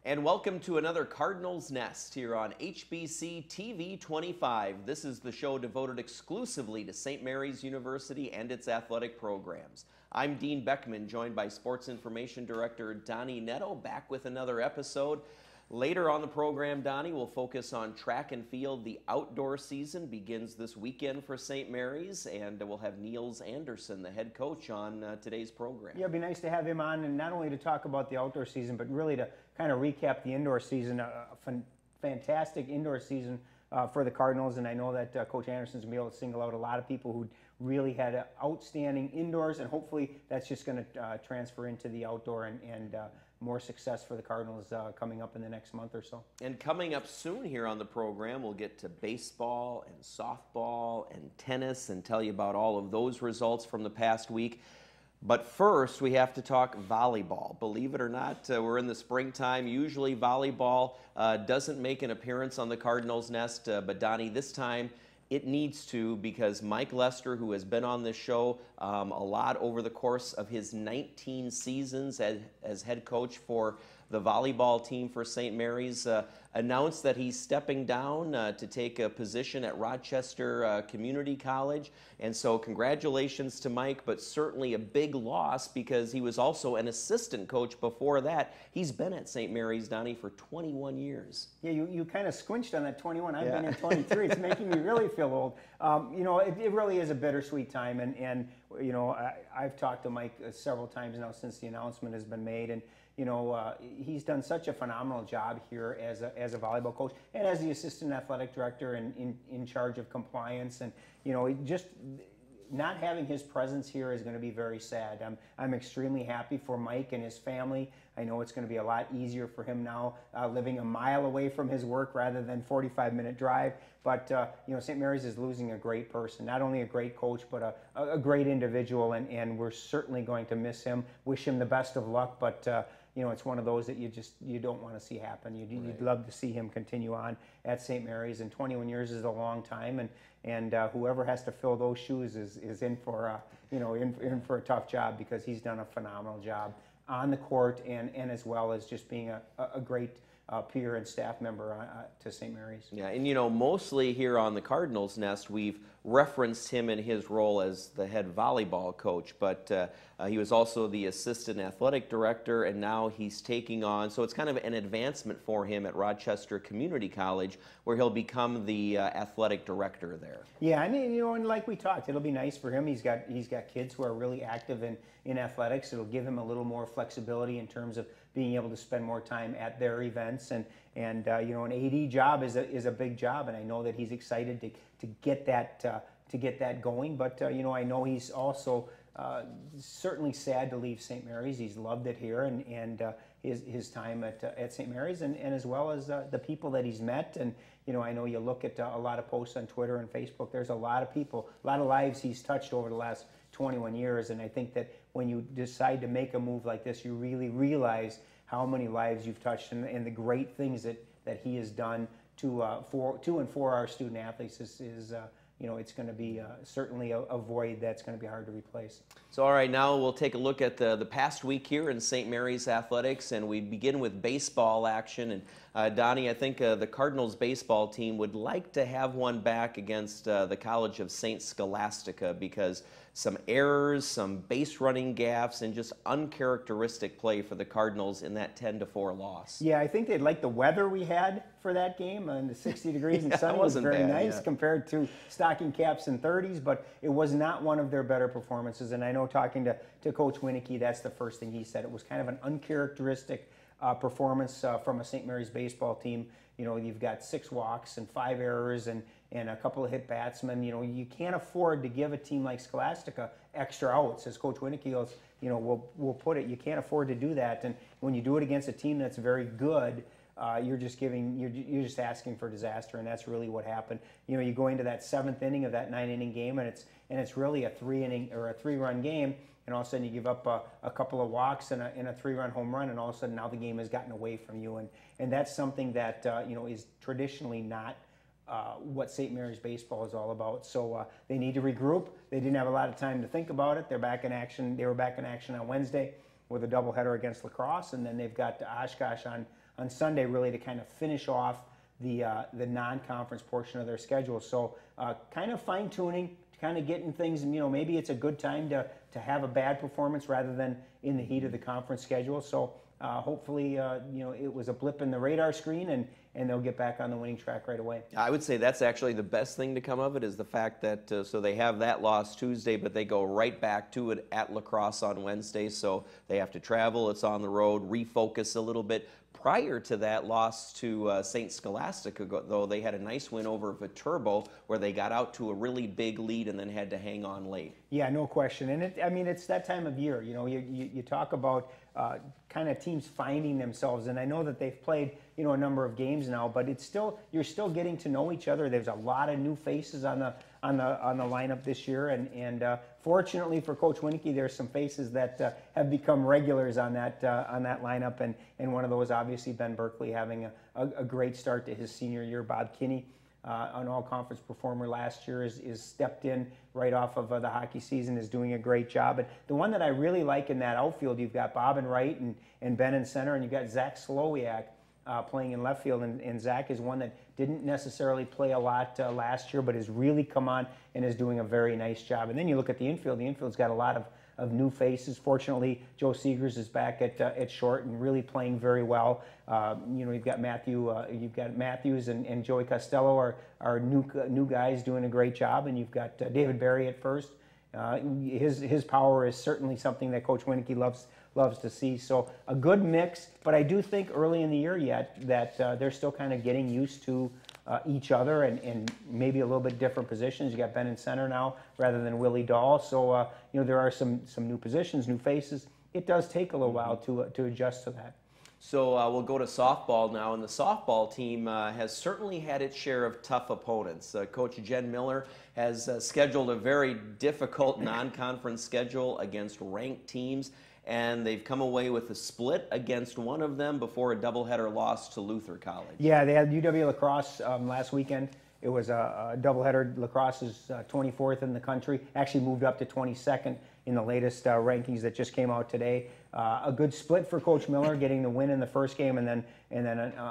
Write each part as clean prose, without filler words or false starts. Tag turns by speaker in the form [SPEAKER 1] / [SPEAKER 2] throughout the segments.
[SPEAKER 1] And welcome to another Cardinals Nest here on HBC TV 25. This is the show devoted exclusively to St. Mary's University and its athletic programs. I'm Dean Beckman, joined by Sports Information Director Donnie Netto, back with another episode. Later on the program, Donnie, will focus on track and field. The outdoor season begins this weekend for St. Mary's, and we'll have Niels Anderson, the head coach, on today's program.
[SPEAKER 2] Yeah, it'd be nice to have him on, and not only to talk about the outdoor season, but really to kind of recap the indoor season. A fantastic indoor season for the Cardinals, and I know that Coach Anderson's going to be able to single out a lot of people who really had outstanding indoors, and hopefully that's just going to transfer into the outdoor and more success for the Cardinals coming up in the next month or so.
[SPEAKER 1] And coming up soon here on the program, we'll get to baseball and softball and tennis and tell you about all of those results from the past week. But first, we have to talk volleyball. Believe it or not, we're in the springtime. Usually volleyball doesn't make an appearance on the Cardinals Nest, but Donnie, this time it needs to, because Mike Lester, who has been on this show a lot over the course of his 19 seasons as head coach for the volleyball team for St. Mary's, announced that he's stepping down to take a position at Rochester Community College. And so congratulations to Mike, but certainly a big loss because he was also an assistant coach before that. He's been at St. Mary's, Donnie, for 21 years.
[SPEAKER 2] Yeah, you kind of squinched on that 21. I've been in 23. It's making me really feel old. You know, it really is a bittersweet time. And you know, I've talked to Mike several times now since the announcement has been made. And you know, he's done such a phenomenal job here as a volleyball coach and as the assistant athletic director and in charge of compliance. And, you know, just not having his presence here is going to be very sad. I'm extremely happy for Mike and his family. I know it's going to be a lot easier for him now living a mile away from his work rather than 45-minute drive. But, you know, St. Mary's is losing a great person, not only a great coach, but a great individual, and we're certainly going to miss him, wish him the best of luck. But, you know, it's one of those that you don't want to see happen. You'd love to see him continue on at St. Mary's, and 21 years is a long time, and whoever has to fill those shoes is in for you know, in for a tough job, because he's done a phenomenal job on the court and as well as just being a great peer and staff member to St. Mary's.
[SPEAKER 1] Yeah, and you know, mostly here on the Cardinals Nest, we've referenced him in his role as the head volleyball coach, but he was also the assistant athletic director, and now he's taking on, so it's kind of an advancement for him at Rochester Community College, where he'll become the athletic director there.
[SPEAKER 2] Yeah, I mean, you know, and like we talked, it'll be nice for him. He's got kids who are really active in athletics. It'll give him a little more flexibility in terms of being able to spend more time at their events, and you know, an AD job is a big job, and I know that he's excited to get that going. But you know, I know he's also certainly sad to leave St. Mary's. He's loved it here, and his time at St. Mary's, and as well as the people that he's met. And you know, I know you look at a lot of posts on Twitter and Facebook. There's a lot of people, a lot of lives he's touched over the last 21 years, and I think that when you decide to make a move like this, you really realize how many lives you've touched, and the great things that he has done to and for our student athletes is you know, it's going to be certainly a void that's going to be hard to replace.
[SPEAKER 1] So all right, now we'll take a look at the past week here in St. Mary's athletics, and we begin with baseball action. And Donnie, I think the Cardinals baseball team would like to have one back against the College of St. Scholastica, because some errors, some base running gaffes, and just uncharacteristic play for the Cardinals in that 10-4 loss.
[SPEAKER 2] Yeah, I think they'd like the weather we had for that game, and the 60 degrees and sun was very nice compared to stocking caps and 30s, but it was not one of their better performances. And I know, talking to Coach Winnicky, that's the first thing he said. It was kind of an uncharacteristic performance from a St. Mary's baseball team. You know, you've got 6 walks and 5 errors and a couple of hit batsmen. You know, you can't afford to give a team like Scholastica extra outs, as Coach Winnicky, you know, will put it. You can't afford to do that. And when you do it against a team that's very good, you're just asking for disaster, and that's really what happened. You know, you go into that 7th inning of that 9-inning game, and it's really a 3-inning or a 3-run game, and all of a sudden you give up a couple of walks and a 3-run home run, and all of a sudden now the game has gotten away from you, and that's something that you know, is traditionally not what St. Mary's baseball is all about. So they need to regroup. They didn't have a lot of time to think about it. They're back in action. They were back in action on Wednesday with a doubleheader against La Crosse, and then they've got Oshkosh on on Sunday, really to kind of finish off the non-conference portion of their schedule. So kind of fine-tuning, kind of getting things, maybe it's a good time to have a bad performance rather than in the heat of the conference schedule. So hopefully, it was a blip in the radar screen, and they'll get back on the winning track right away.
[SPEAKER 1] I would say that's actually the best thing to come of it is the fact that, so they have that loss Tuesday, but they go right back to it at La Crosse on Wednesday, so they have to travel, it's on the road, refocus a little bit. Prior to that loss to St. Scholastica, though, they had a nice win over Viterbo where they got out to a really big lead and then had to hang on late.
[SPEAKER 2] Yeah, no question. And it's that time of year. You talk about kind of teams finding themselves, and I know that they've played a number of games now, but you're still getting to know each other. There's a lot of new faces on the lineup this year, and fortunately for Coach Winneke, there's some faces that have become regulars on that lineup, and one of those obviously Ben Berkeley having a great start to his senior year. Bob Kinney, an all-conference performer last year, is stepped in right off of the hockey season, is doing a great job. And the one that I really like in that outfield, you've got Bob in right and Ben in center, and you've got Zach Slowiak playing in left field, and Zach is one that didn't necessarily play a lot last year, but has really come on and is doing a very nice job. And then you look at the infield. The infield's got a lot of new faces. Fortunately, Joe Seegers is back at short and really playing very well. You've got Matthews and Joey Costello are new guys doing a great job, and you've got David Berry at first. His power is certainly something that Coach Winneke loves to see. So a good mix, but I do think early in the year yet that they're still kind of getting used to each other and maybe a little bit different positions. You got Ben in center now rather than Willie Dahl. So there are some new positions, new faces. It does take a little while to adjust to that.
[SPEAKER 1] So we'll go to softball now, and the softball team has certainly had its share of tough opponents. Coach Jen Miller has scheduled a very difficult non-conference schedule against ranked teams, and they've come away with a split against one of them before a doubleheader loss to Luther College.
[SPEAKER 2] Yeah, they had UW La Crosse last weekend. It was a doubleheader. La Crosse is 24th in the country, actually moved up to 22nd in the latest rankings that just came out today. A good split for Coach Miller, getting the win in the first game and then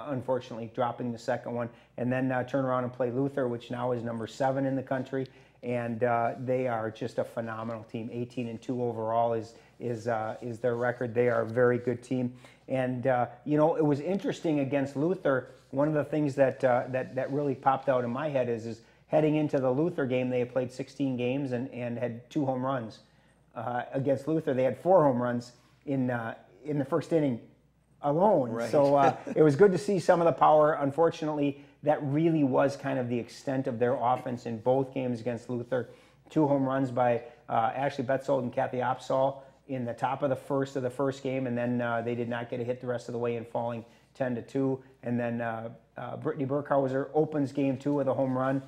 [SPEAKER 2] unfortunately dropping the second one, and then turn around and play Luther, which now is number 7 in the country, and they are just a phenomenal team. 18-2 overall is their record. They are a very good team, and it was interesting against Luther. One of the things that really popped out in my head is heading into the Luther game, they had played 16 games and had 2 home runs. Against Luther, they had 4 home runs in the first inning alone.
[SPEAKER 1] Right.
[SPEAKER 2] So it was good to see some of the power. Unfortunately, that really was kind of the extent of their offense in both games against Luther. 2 home runs by Ashley Betzold and Kathy Opsahl in the top of the first game, and then they did not get a hit the rest of the way in falling 10-2. And then Brittany Burkhauser opens game 2 with a home run.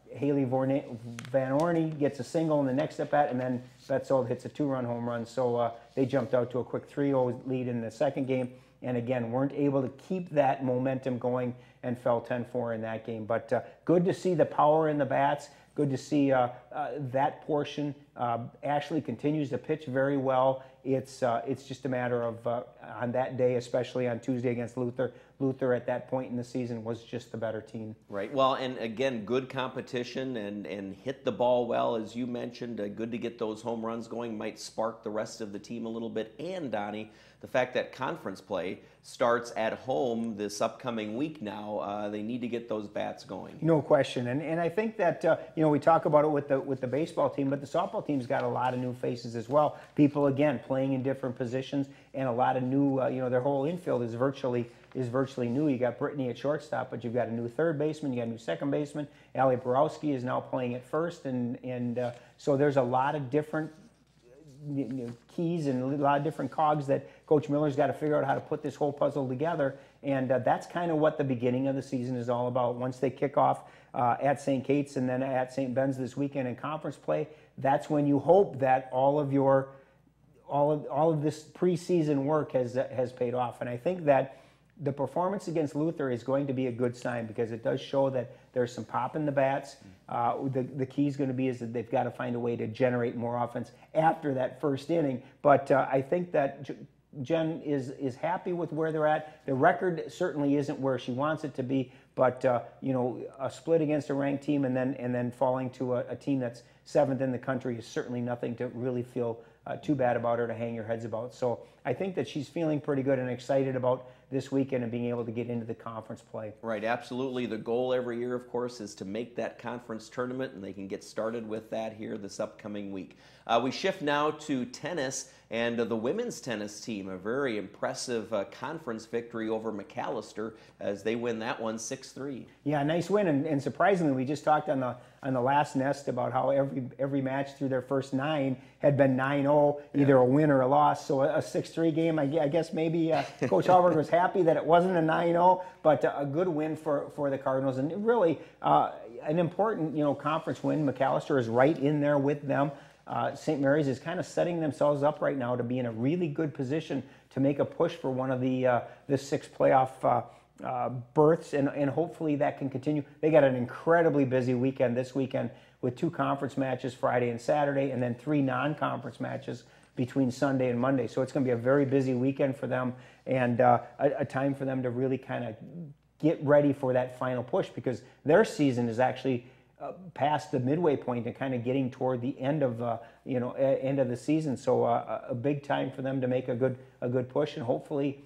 [SPEAKER 2] Haley Van Orney gets a single in the next at-bat, and then Betzold hits a 2-run home run. So they jumped out to a quick 3-0 lead in the second game, and again, weren't able to keep that momentum going and fell 10-4 in that game. But good to see the power in the bats. Good to see that portion. Ashley continues to pitch very well. It's just a matter of on that day, especially on Tuesday against Luther. Luther at that point in the season was just the better team.
[SPEAKER 1] Right. Well, and again, good competition and hit the ball well, as you mentioned. Good to get those home runs going. Might spark the rest of the team a little bit. And, Donnie, the fact that conference play starts at home this upcoming week now, they need to get those bats going.
[SPEAKER 2] No question. And I think that, we talk about it with the baseball team, but the softball team's got a lot of new faces as well. People, again, playing in different positions and a lot of new, their whole infield is virtually new. You got Brittany at shortstop, but you've got a new third baseman, you got a new second baseman. Allie Borowski is now playing at first, and so there's a lot of different keys and a lot of different cogs that Coach Miller's got to figure out how to put this whole puzzle together, and that's kind of what the beginning of the season is all about. Once they kick off at St. Kate's and then at St. Ben's this weekend in conference play, that's when you hope that all of this preseason work has paid off, and I think that the performance against Luther is going to be a good sign because it does show that there's some pop in the bats. The key is going to be is that they've got to find a way to generate more offense after that first inning. But I think that Jen is happy with where they're at. The record certainly isn't where she wants it to be, but a split against a ranked team and then falling to a team that's 7th in the country is certainly nothing to really feel too bad about or to hang your heads about. So I think that she's feeling pretty good and excited about this weekend and being able to get into the conference play.
[SPEAKER 1] Right, absolutely. The goal every year, of course, is to make that conference tournament, and they can get started with that here this upcoming week. We shift now to tennis, and the women's tennis team, a very impressive conference victory over McAllister as they win that one 6-3.
[SPEAKER 2] Yeah, nice win, and surprisingly, we just talked on the last Nest about how every match through their first 9 had been 9-0, either a win or a loss. So a 6-3 game, I guess maybe Coach Hallberg was happy that it wasn't a 9-0, but a good win for the Cardinals, and really an important conference win. McAllister is right in there with them. St. Mary's is kind of setting themselves up right now to be in a really good position to make a push for one of the 6 playoff berths, and hopefully that can continue. They got an incredibly busy weekend this weekend with 2 conference matches Friday and Saturday, and then 3 non-conference matches between Sunday and Monday. So it's going to be a very busy weekend for them, and a time for them to really kind of get ready for that final push, because their season is actually past the midway point and kind of getting toward the end of end of the season. So a big time for them to make a good push and hopefully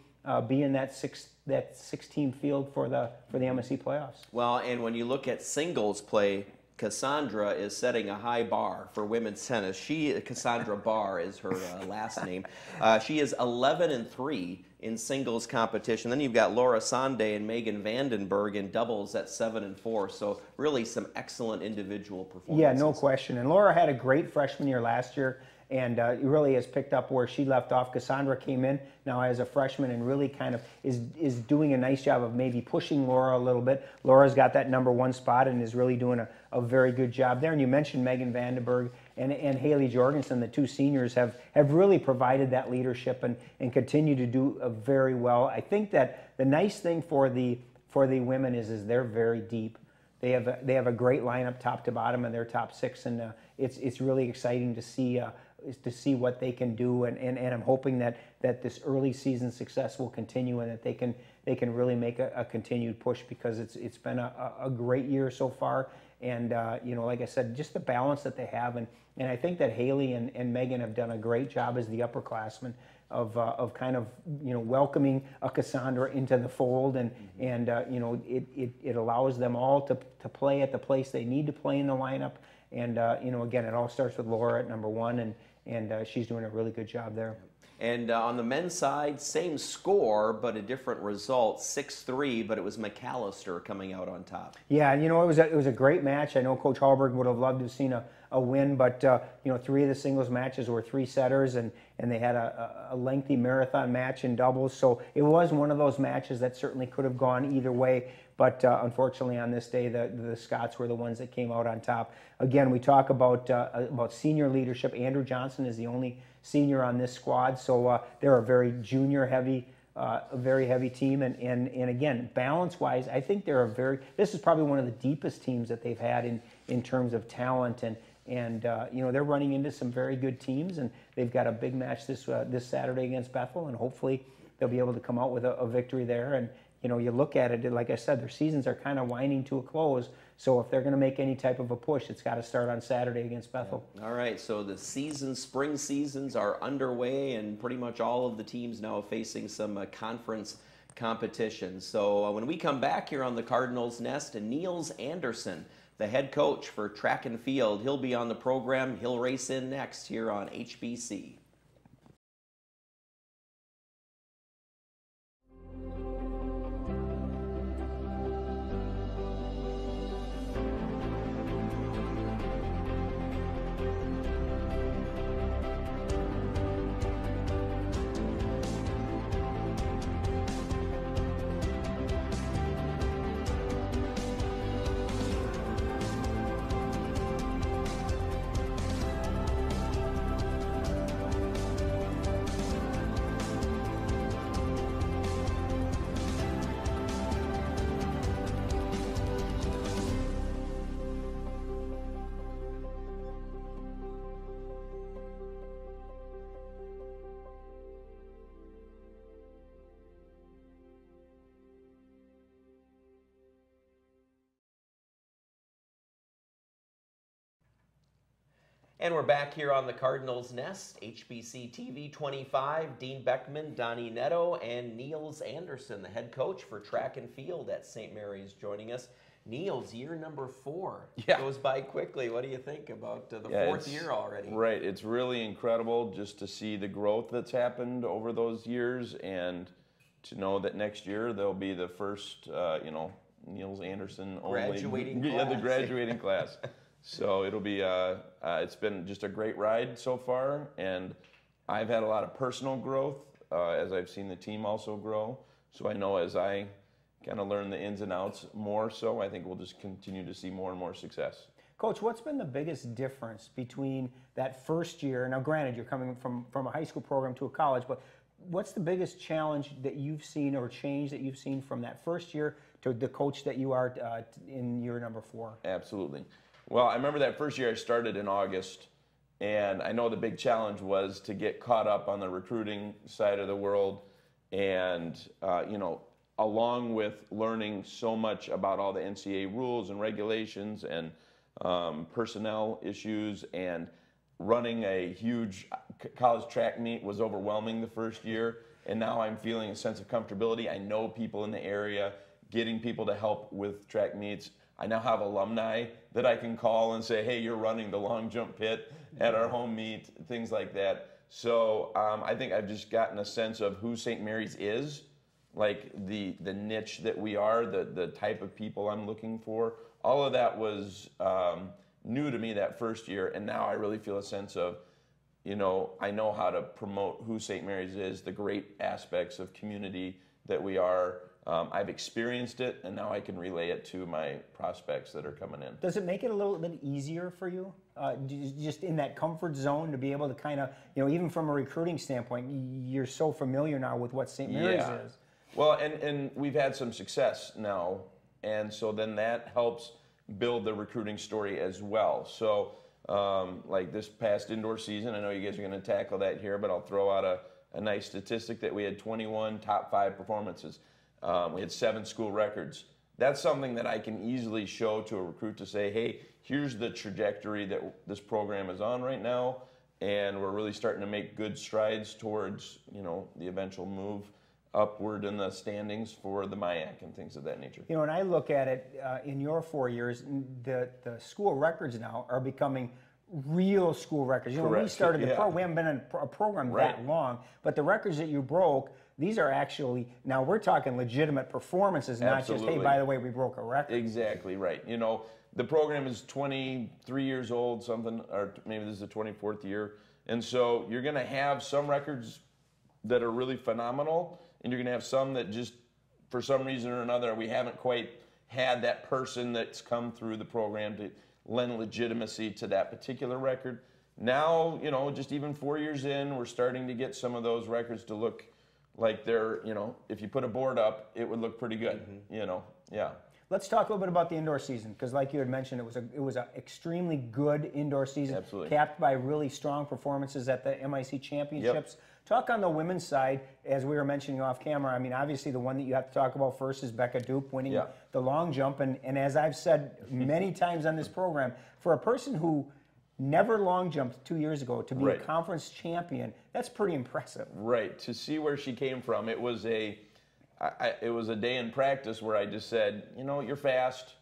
[SPEAKER 2] be in that 6-team field for the MSC playoffs.
[SPEAKER 1] Well, and when you look at singles play, Cassandra is setting a high bar for women's tennis. Cassandra Barr is her last name. She is 11-3 in singles competition. Then you've got Laura Sande and Megan Vandenberg in doubles at 7-4. So really some excellent individual performances.
[SPEAKER 2] Yeah, no question. And Laura had a great freshman year last year, and really has picked up where she left off. Cassandra came in now as a freshman and really kind of is doing a nice job of maybe pushing Laura a little bit. Laura's got that #1 spot and is really doing a very good job there. And you mentioned Megan Vandenberg and Haley Jorgensen, the 2 seniors, have really provided that leadership and continue to do very well. I think that the nice thing for the women is they're very deep. They have a great lineup top to bottom in their top 6, and it's really exciting to see what they can do, and I'm hoping that this early season success will continue and that they can really make a continued push, because it's been a great year so far, and like I said, just the balance that they have, and I think that Haley and Megan have done a great job as the upperclassmen of kind of welcoming a Cassandra into the fold, and it allows them all to play at the place they need to play in the lineup, and again, it all starts with Laura at #1, and she's doing a really good job there.
[SPEAKER 1] And on the men's side, same score, but a different result, 6-3, but it was McAllister coming out on top.
[SPEAKER 2] Yeah, it was a great match. I know Coach Hallberg would have loved to have seen a win, but 3 of the singles matches were 3-setters, and they had a lengthy marathon match in doubles. So it was one of those matches that certainly could have gone either way. But unfortunately, on this day, the Scots were the ones that came out on top. Again, we talk about senior leadership. Andrew Johnson is the only senior on this squad, so they're a very junior-heavy, a very heavy team. And again, balance-wise, I think this is probably one of the deepest teams that they've had in terms of talent. And they're running into some very good teams, and they've got a big match this Saturday against Bethel, and hopefully they'll be able to come out with a victory there. And you look at it, like I said, their seasons are kind of winding to a close. So if they're going to make any type of a push, it's got to start on Saturday against Bethel.
[SPEAKER 1] Yeah. All right, so the spring seasons are underway, and pretty much all of the teams now facing some conference competition. So when we come back here on the Cardinals Nest, Niels Anderson, the head coach for track and field, he'll be on the program. He'll race in next here on HBC. And we're back here on the Cardinals Nest, HBC TV 25. Dean Beckman, Donnie Netto, and Niels Anderson, the head coach for track and field at St. Mary's, joining us. Niels, year number 4 goes by quickly. What do you think about the fourth year already?
[SPEAKER 3] Right. It's really incredible just to see the growth that's happened over those years, and to know that next year there'll be the first, Niels Anderson
[SPEAKER 1] graduating
[SPEAKER 3] only.
[SPEAKER 1] Class.
[SPEAKER 3] Yeah, the graduating class. So it'll be, it's been just a great ride so far, and I've had a lot of personal growth as I've seen the team also grow. So I know as I kind of learn the ins and outs more so, I think we'll just continue to see more and more success.
[SPEAKER 2] Coach, what's been the biggest difference between that first year? Now, granted, you're coming from a high school program to a college, but what's the biggest challenge that you've seen or change that you've seen from that first year to the coach that you are in year number 4?
[SPEAKER 3] Absolutely. Well, I remember that first year I started in August, and I know the big challenge was to get caught up on the recruiting side of the world, and along with learning so much about all the NCAA rules and regulations and personnel issues, and running a huge college track meet was overwhelming the first year, and now I'm feeling a sense of comfortability. I know people in the area, getting people to help with track meets. I now have alumni that I can call and say, hey, you're running the long jump pit at our home meet, things like that. So I think I've just gotten a sense of who St. Mary's is, like the niche that we are, the type of people I'm looking for. All of that was new to me that first year, and now I really feel a sense of, I know how to promote who St. Mary's is, the great aspects of community that we are. I've experienced it, and now I can relay it to my prospects that are coming in.
[SPEAKER 2] Does it make it a little bit easier for you, just in that comfort zone, to be able to kind of, even from a recruiting standpoint, you're so familiar now with what St. Mary's is?
[SPEAKER 3] Well, and we've had some success now, and so then that helps build the recruiting story as well. So, like this past indoor season, I know you guys are going to tackle that here, but I'll throw out a nice statistic that we had 21 top 5 performances. We had 7 school records. That's something that I can easily show to a recruit to say, hey, here's the trajectory that this program is on right now, and we're really starting to make good strides towards, the eventual move upward in the standings for the MIAC and things of that nature.
[SPEAKER 2] When I look at it, in your 4 years, the school records now are becoming real school records. When we started the program, we haven't been in a program that long, but the records that you broke, these are actually, now we're talking legitimate performances, not just, hey, by the way, we broke a record.
[SPEAKER 3] Exactly right. The program is 23 years old, something, or maybe this is the 24th year, and so you're going to have some records that are really phenomenal, and you're going to have some that just, for some reason or another, we haven't quite had that person that's come through the program to lend legitimacy to that particular record. Now, just even 4 years in, we're starting to get some of those records to look like they're, if you put a board up, it would look pretty good, yeah.
[SPEAKER 2] Let's talk a little bit about the indoor season, because like you had mentioned, it was an extremely good indoor season,
[SPEAKER 3] absolutely,
[SPEAKER 2] capped by really strong performances at the MIC championships. Yep. Talk on the women's side, as we were mentioning off camera. I mean, obviously the one that you have to talk about first is Becca Dupe winning the long jump, and as I've said many times on this program, for a person who never long jumped 2 years ago to be a conference champion, that's pretty impressive.
[SPEAKER 3] Right. To see where she came from, it was a day in practice where I just said, you're fast.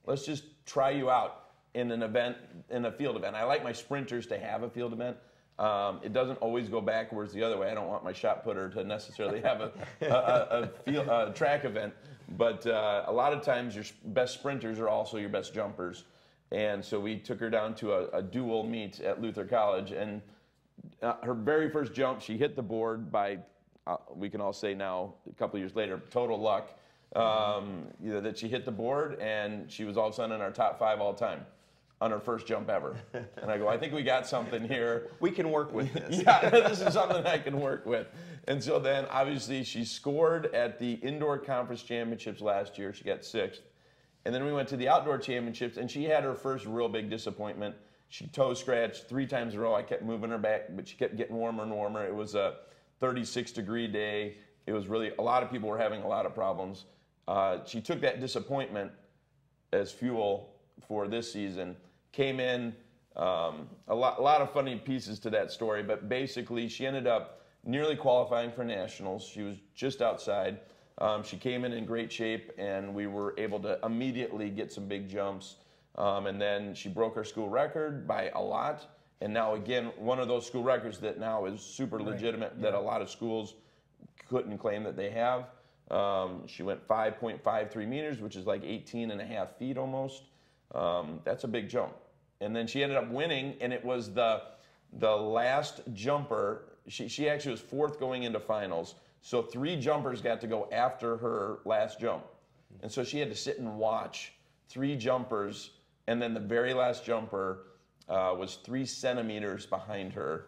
[SPEAKER 3] Let's just try you out in an event, in a field event. I like my sprinters to have a field event. It doesn't always go backwards the other way. I don't want my shot putter to necessarily have a track event. But a lot of times your best sprinters are also your best jumpers. And so we took her down to a dual meet at Luther College, and her very first jump, she hit the board by, we can all say now, a couple years later, total luck, that she hit the board, and she was all of a sudden in our top 5 all time on her first jump ever. And I go, I think we got something here.
[SPEAKER 1] We can work with this.
[SPEAKER 3] Yeah, this is something I can work with. And so then, obviously, she scored at the indoor conference championships last year. She got 6th. And then we went to the outdoor championships, and she had her first real big disappointment. She toe scratched 3 times in a row. I kept moving her back, but she kept getting warmer and warmer. It was a 36-degree day. It was really, a lot of people were having a lot of problems. She took that disappointment as fuel for this season, came in A lot of funny pieces to that story, but basically she ended up nearly qualifying for nationals. She was just outside. She came in great shape, and we were able to immediately get some big jumps. And then she broke her school record by a lot. And now, again, one of those school records that now is super legitimate that a lot of schools couldn't claim that they have. She went 5.53 meters, which is like 18.5 feet almost. That's a big jump. And then she ended up winning, and it was the last jumper. She actually was fourth going into finals. So 3 jumpers got to go after her last jump. And so she had to sit and watch 3 jumpers, and then the very last jumper was 3 centimeters behind her.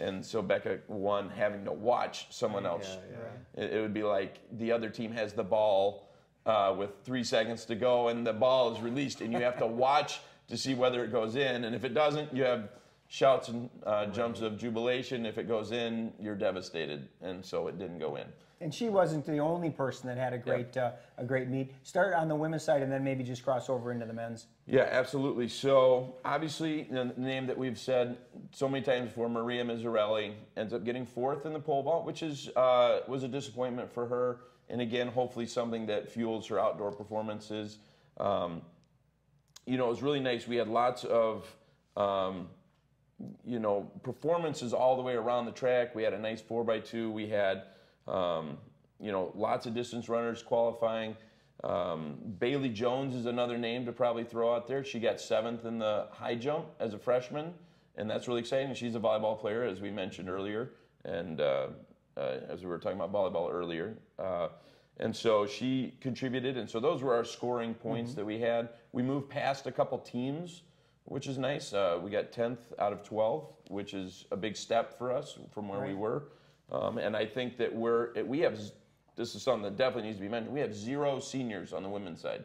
[SPEAKER 3] And so Becca won having to watch someone else. It would be like the other team has the ball with 3 seconds to go, and the ball is released, and you have to watch to see whether it goes in. And if it doesn't, you have shouts and jumps of jubilation. If it goes in, you're devastated. And so it didn't go in.
[SPEAKER 2] And she wasn't the only person that had a great meet. Start on the women's side and then maybe just cross over into the men's.
[SPEAKER 3] Yeah, absolutely. So obviously, the name that we've said so many times before, Maria Mizzarelli, ends up getting 4th in the pole vault, which is was a disappointment for her. And again, hopefully something that fuels her outdoor performances. You know, it was really nice. We had lots of you know, performances all the way around the track. We had a nice 4x2. We had you know, lots of distance runners qualifying. Bailey Jones is another name to probably throw out there. She got 7th in the high jump as a freshman, and that's really exciting. She's a volleyball player, as we mentioned earlier, and as we were talking about volleyball earlier. And so she contributed, and so those were our scoring points that we had. We moved past a couple teams, which is nice. We got 10th out of 12, which is a big step for us from where we were. And I think that we have, this is something that definitely needs to be mentioned, we have 0 seniors on the women's side.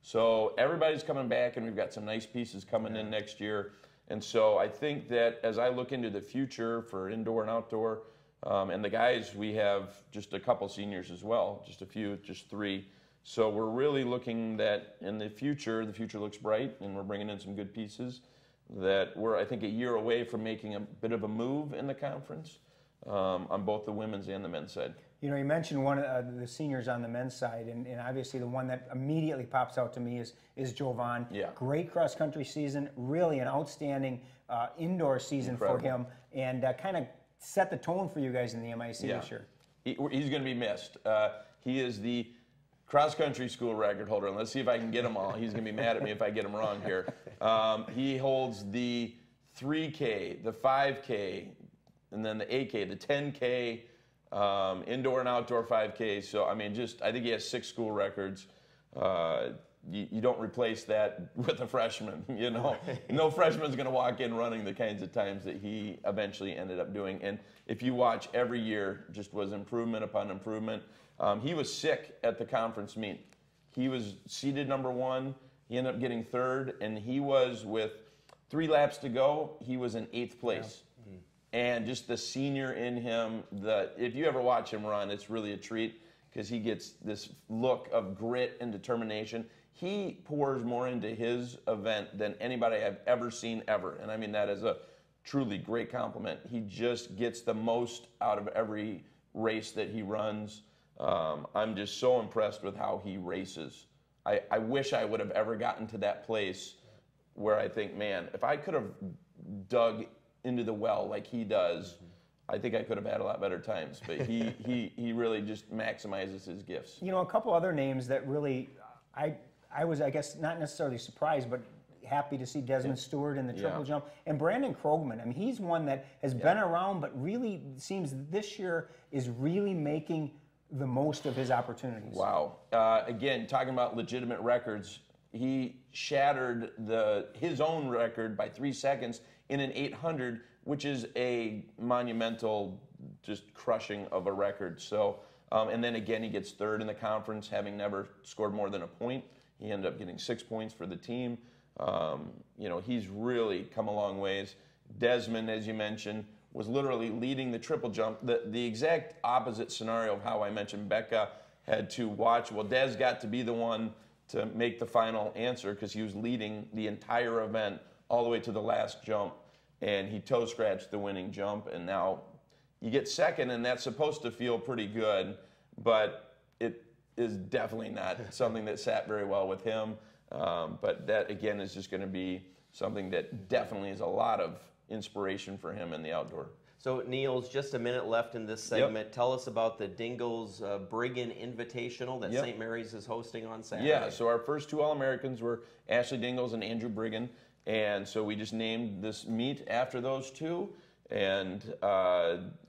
[SPEAKER 3] So everybody's coming back, and we've got some nice pieces coming in next year. And so I think that as I look into the future for indoor and outdoor, and the guys, we have just a couple seniors as well, just a few, just 3. So we're really looking that in the future looks bright, and we're bringing in some good pieces that we're, I think, a year away from making a bit of a move in the conference on both the women's and the men's side.
[SPEAKER 2] You know, you mentioned one of the seniors on the men's side, and obviously the one that immediately pops out to me is Jovan.
[SPEAKER 3] Yeah.
[SPEAKER 2] Great cross-country season, really an outstanding indoor season for him, and kind of set the tone for you guys in the MIC this year.
[SPEAKER 3] He's going to be missed. He is the cross-country school record holder, and let's see if I can get them all. He's going to be mad at me if I get them wrong here. He holds the 3K, the 5K, and then the 8K, the 10K, indoor and outdoor 5K. So, I mean, I think he has 6 school records. You don't replace that with a freshman, you know. No freshman's going to walk in running the kinds of times that he eventually ended up doing. And if you watch, every year just was improvement upon improvement. He was sick at the conference meet. He was seeded number 1. He ended up getting 3rd, and he was, with 3 laps to go, he was in 8th place. Yeah. And just the senior in him, if you ever watch him run, it's really a treat, because he gets this look of grit and determination. He pours more into his event than anybody I've ever seen ever. And I mean that as a truly great compliment. He just gets the most out of every race that he runs. I'm just so impressed with how he races. I wish I would have ever gotten to that place where I think, man, if I could have dug into the well like he does, I think I could have had a lot better times. But he really just maximizes his gifts.
[SPEAKER 2] You know, a couple other names that really, I was, I guess, not necessarily surprised, but happy to see Desmond Stewart in the triple jump. And Brandon Krogman, I mean, he's one that has been around, but really seems this year is really making the most of his opportunities.
[SPEAKER 3] Wow. Again, talking about legitimate records, he shattered his own record by 3 seconds in an 800, which is a monumental, just crushing of a record. So, and then again, he gets 3rd in the conference, having never scored more than a point. He ended up getting 6 points for the team. You know, he's really come a long ways. Desmond, as you mentioned, was literally leading the triple jump. The exact opposite scenario of how I mentioned Becca had to watch. Well, Des got to be the one to make the final answer because he was leading the entire event all the way to the last jump, and he toe scratched the winning jump, and now you get second, and that's supposed to feel pretty good, but it is definitely not something that sat very well with him. But that, again, is just going to be something that definitely is a lot of inspiration for him in the outdoor.
[SPEAKER 1] So, Niels, just a minute left in this segment. Tell us about the Dingles Brigham Invitational that St. Mary's is hosting on Saturday.
[SPEAKER 3] Yeah, so our first two All-Americans were Ashley Dingles and Andrew Brigham, and so we just named this meet after those two. And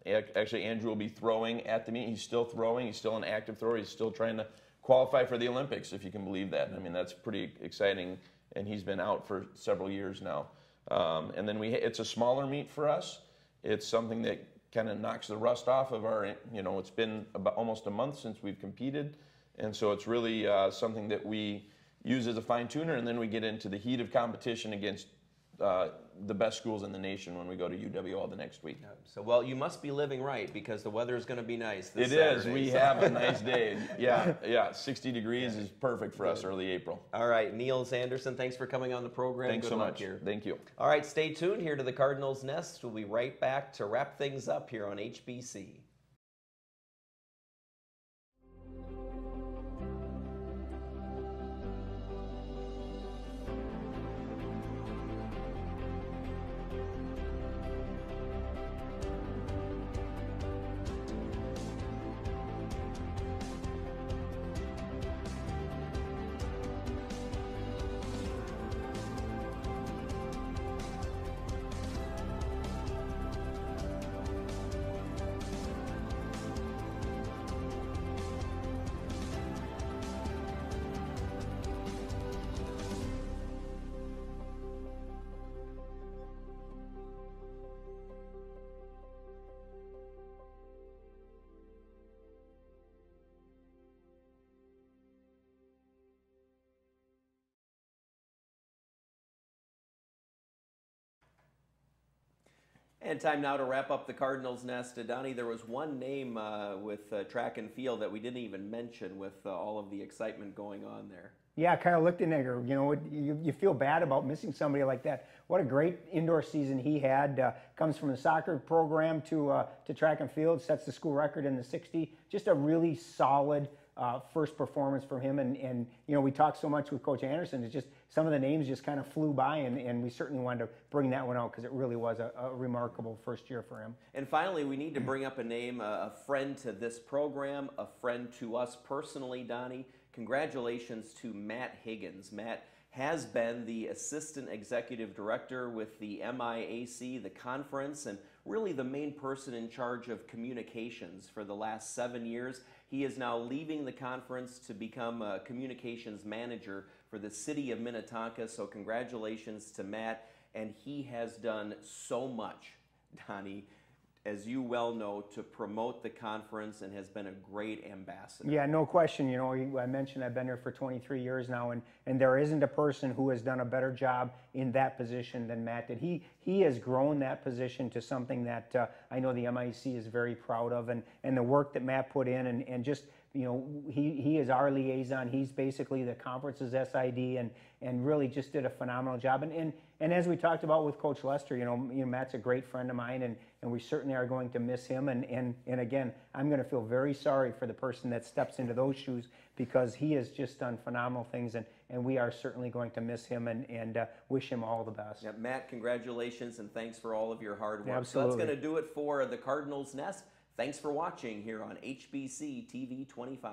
[SPEAKER 3] actually, Andrew will be throwing at the meet. He's still throwing. He's still an active thrower. He's still trying to qualify for the Olympics, if you can believe that. I mean, that's pretty exciting, and he's been out for several years now. And then it's a smaller meet for us. It's something that kind of knocks the rust off of our, it's been about almost a month since we've competed. And so it's really something that we use as a fine tuner, and then we get into the heat of competition against the best schools in the nation when we go to UWL the next week.
[SPEAKER 1] So, well, you must be living right because the weather is going to be nice this
[SPEAKER 3] Saturday. It is.
[SPEAKER 1] We
[SPEAKER 3] have a nice day. Yeah. 60 degrees is perfect for us early April.
[SPEAKER 1] All right. Niels Anderson, thanks for coming on the program.
[SPEAKER 3] Thanks
[SPEAKER 1] Good
[SPEAKER 3] so
[SPEAKER 1] luck
[SPEAKER 3] much.
[SPEAKER 1] Here.
[SPEAKER 3] Thank you.
[SPEAKER 1] All right. Stay tuned here to the Cardinals Nest. We'll be right back to wrap things up here on HBC. And time now to wrap up the Cardinals Nest. Donnie, there was one name with track and field that we didn't even mention with all of the excitement going on there.
[SPEAKER 2] Yeah, Kyle Lichtenegger. You feel bad about missing somebody like that. What a great indoor season he had. Comes from the soccer program to track and field, sets the school record in the 60. Just a really solid first performance from him. And we talked so much with Coach Anderson. It's just some of the names just kind of flew by, and we certainly wanted to bring that one out because it really was a remarkable first year for him.
[SPEAKER 1] And finally, we need to bring up a name, a friend to this program, a friend to us personally, Donnie. Congratulations to Matt Higgins. Matt has been the Assistant Executive Director with the MIAC, the conference, and really the main person in charge of communications for the last 7 years. He is now leaving the conference to become a communications manager for the city of Minnetonka, so congratulations to Matt. And he has done so much, Donnie, as you well know, to promote the conference and has been a great ambassador.
[SPEAKER 2] Yeah, no question. I mentioned I've been here for 23 years now, and there isn't a person who has done a better job in that position than Matt did. He has grown that position to something that I know the MIC is very proud of, and the work that Matt put in, and just, he is our liaison. He's basically the conference's SID, and really just did a phenomenal job. And as we talked about with Coach Lester, Matt's a great friend of mine, and we certainly are going to miss him. And again, I'm going to feel very sorry for the person that steps into those shoes because he has just done phenomenal things, and we are certainly going to miss him and wish him all the best.
[SPEAKER 1] Yeah, Matt, congratulations, and thanks for all of your hard work.
[SPEAKER 2] Absolutely.
[SPEAKER 1] So that's going to do it for the Cardinals Nest. Thanks for watching here on HBC TV 25.